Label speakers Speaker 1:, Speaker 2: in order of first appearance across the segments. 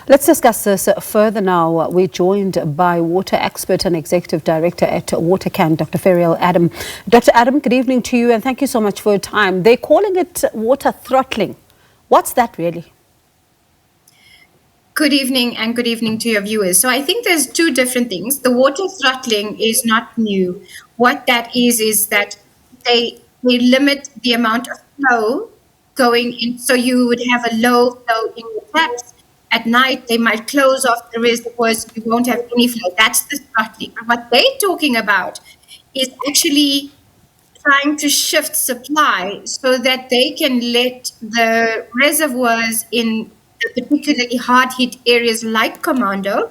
Speaker 1: Let's discuss this further now. We're joined by water expert and executive director at WaterCAN, Dr. Ferrial Adam. Dr. Adam, good evening to you and thank you so much for your time. They're calling it water throttling. What's that really?
Speaker 2: Good evening and good evening to your viewers. So I think there's two different things. The water throttling is not new. What that is that they limit the amount of flow going in. So you would have a low flow in your taps. At night, they might close off the reservoirs. You won't have any flow. That's the throttling. But what they're talking about is actually trying to shift supply so that they can let the reservoirs in the particularly hard-hit areas like Commando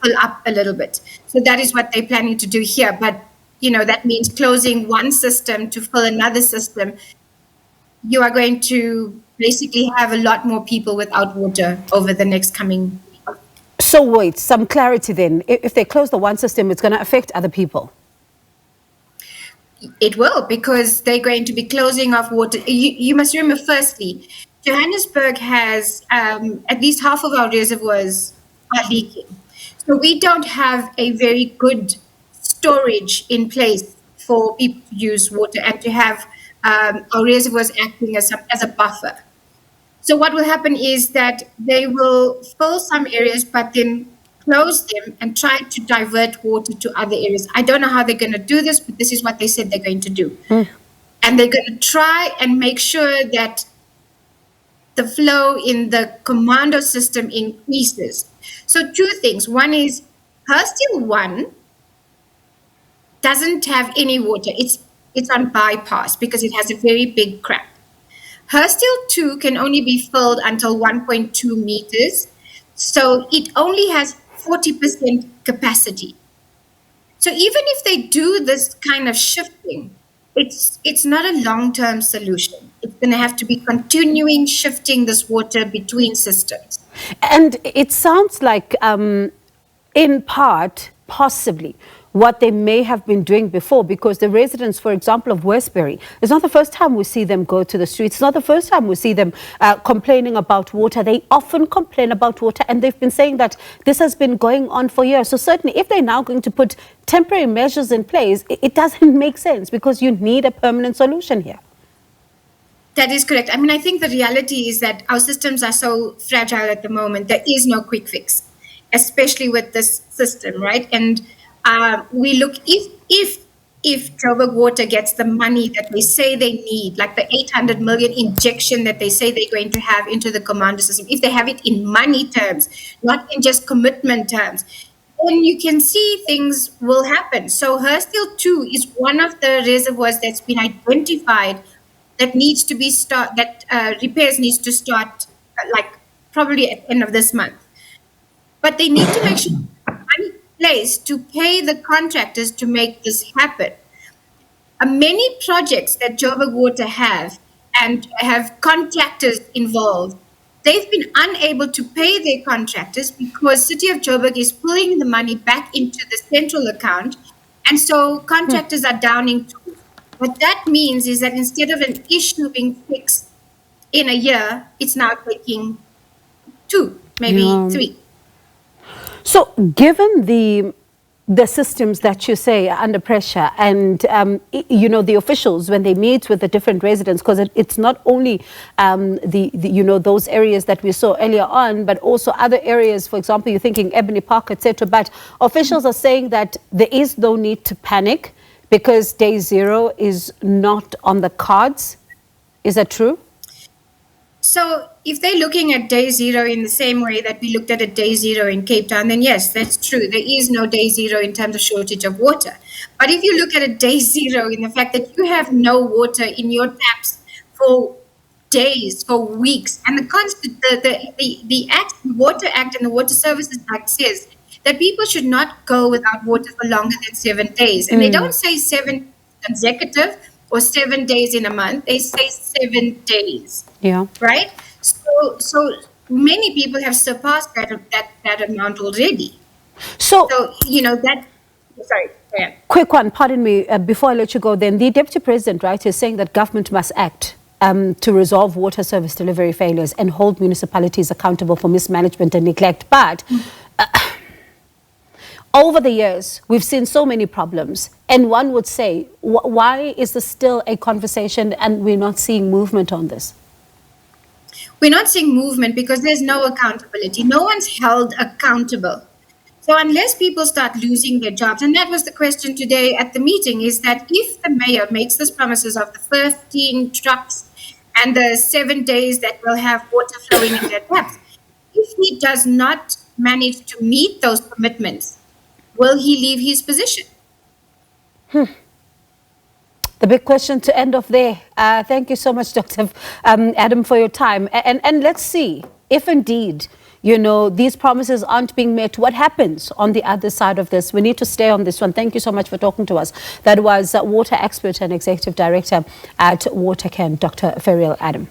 Speaker 2: fill up a little bit. So that is what they're planning to do here. But, that means closing one system to fill another system. You are going to basically have a lot more people without water over the next coming week.
Speaker 1: So wait, some clarity then. If they close the one system, it's going to affect other people.
Speaker 2: It will, because they're going to be closing off water. You must remember, firstly, Johannesburg has at least half of our reservoirs are leaking. So we don't have a very good storage in place for people to use water and to have our reservoirs acting as a buffer. So what will happen is that they will fill some areas, but then close them and try to divert water to other areas. I don't know how they're going to do this, but this is what they said they're going to do. And they're going to try and make sure that the flow in the Commando system increases. So two things. One is Hersteel 1 doesn't have any water. It's on bypass because it has a very big crack. Hersteel 2 can only be filled until 1.2 meters. So it only has 40% capacity. So even if they do this kind of shifting, it's not a long-term solution. It's going to have to be continuing shifting this water between systems.
Speaker 1: And it sounds like, in part, possibly, what they may have been doing before, because the residents, for example, of Westbury, it's not the first time we see them go to the streets. It's not the first time we see them complaining about water. They often complain about water, and they've been saying that this has been going on for years. So certainly, if they're now going to put temporary measures in place, it doesn't make sense, because you need a permanent solution here.
Speaker 2: That is correct. I mean, I think the reality is that our systems are so fragile at the moment. There is no quick fix, especially with this system, right? And we look, if Joburg Water gets the money that they say they need, like the 800 million injection that they say they're going to have into the Commando system, if they have it in money terms, not in just commitment terms, then you can see things will happen. So Hersteel 2 is one of the reservoirs that's been identified that needs to be repairs needs to start like probably at the end of this month. But they need to make sure money place to pay the contractors to make this happen. Many projects that Joburg Water have and have contractors involved, they've been unable to pay their contractors because City of Joburg is pulling the money back into the central account, and so contractors are downing tools. What that means is that instead of an issue being fixed in a year, it's now taking 2, maybe 3.
Speaker 1: So given the systems that you say are under pressure, and the officials, when they meet with the different residents, because it's not only those areas that we saw earlier on, but also other areas, for example, you're thinking Ebony Park, etc. But officials are saying that there is no need to panic because day zero is not on the cards. Is that true?
Speaker 2: So if they're looking at day zero in the same way that we looked at a day zero in Cape Town, then yes, that's true. There is no day zero in terms of shortage of water. But if you look at a day zero in the fact that you have no water in your taps for days, for weeks, and the Water Act and the Water Services Act says that people should not go without water for longer than 7 days. And they don't say 7 consecutive or 7 days in a month. They say 7 days.
Speaker 1: Yeah.
Speaker 2: Right? So many people have surpassed that amount already. So that. Sorry. Yeah.
Speaker 1: Quick one, pardon me, before I let you go then. The Deputy President, right, is saying that government must act. to resolve water service delivery failures and hold municipalities accountable for mismanagement and neglect. But over the years, we've seen so many problems. And one would say, why is this still a conversation and we're not seeing movement on this?
Speaker 2: We're not seeing movement because there's no accountability. No one's held accountable. So unless people start losing their jobs, and that was the question today at the meeting, is that if the mayor makes these promises of the 15 trucks and the 7 days that will have water flowing in their taps, if he does not manage to meet those commitments, will he leave his position?
Speaker 1: The big question to end off there. Thank you so much, Dr. Adam, for your time. And let's see if indeed, these promises aren't being met. What happens on the other side of this? We need to stay on this one. Thank you so much for talking to us. That was water expert and executive director at WaterCAN, Dr. Ferrial Adam.